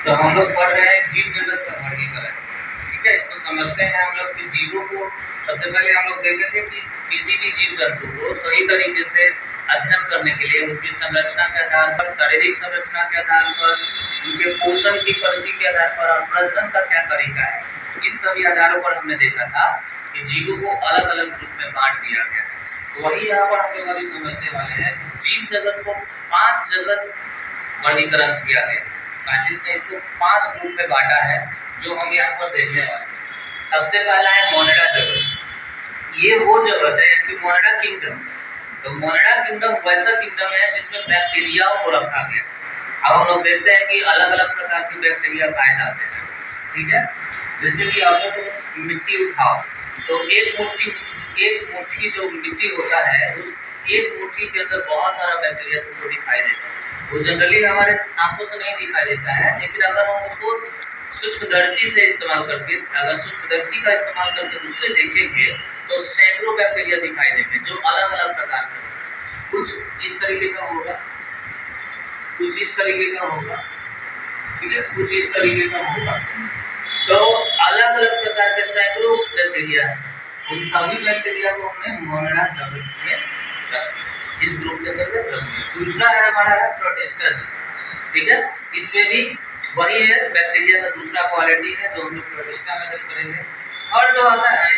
तो हम लोग पढ़ रहे हैं जीव जगत का वर्गीकरण। ठीक है, इसको समझते हैं हम लोग कि जीवों को सबसे पहले हम लोग देखे थे कि किसी भी जीव जंतु को सही तरीके से अध्ययन करने के लिए उनकी संरचना के आधार पर, शारीरिक संरचना के आधार पर, उनके पोषण की पद्धति के आधार पर और प्रजनन का क्या तरीका है, इन सभी आधारों पर हमने देखा था कि जीवों को अलग अलग ग्रुप में बांट दिया गया। तो वही यहाँ पर हम लोग अभी समझने वाले हैं। जीव जगत को 5 जगत वर्गीकरण किया गया। साइंटिस्ट ने इसको 5 ग्रुप में बांटा है, जो हम यहाँ पर देखने वाले हैं। सबसे पहला है मोनिडा जगत। ये वो जगत है यानी मोनिडा किंगडम। तो मोनिडा किंगडम वैसा किंगडम है जिसमें बैक्टीरियाओं को रखा गया। अब हम लोग देखते हैं कि अलग अलग प्रकार के बैक्टीरिया पाए जाते हैं। ठीक है, जैसे कि अगर तुम मिट्टी उठाओ तो एक मुट्ठी जो मिट्टी होता है, उस एक मुट्ठी के अंदर बहुत सारा बैक्टीरिया तुमको दिखाई देगा। वो जनरली हमारे आंखों से नहीं दिखाई देता है, लेकिन अगर हम उसको सूक्ष्मदर्शी से इस्तेमाल करके, अगर सूक्ष्मदर्शी का इस्तेमाल करके उससे देखेंगे तो सैकड़ों बैक्टीरिया दिखाई देंगे जो अलग अलग प्रकार के होंगे। कुछ इस तरीके का होगा, कुछ इस तरीके का होगा, ठीक है, कुछ इस तरीके का होगा। तो अलग अलग प्रकार के सैकड़ों बैक्टीरिया है। उन सभी बैक्टीरिया को हमने मोनिडा जगत में रखा, इस ग्रुप के अंदर रखा। दूसरा है हमारा है प्रोटिस्टा जगत। ठीक है, इसमें भी वही है, बैक्टीरिया का दूसरा क्वालिटी है जो हम लोग प्रोटिस्टा में करेंगे। और जो आता है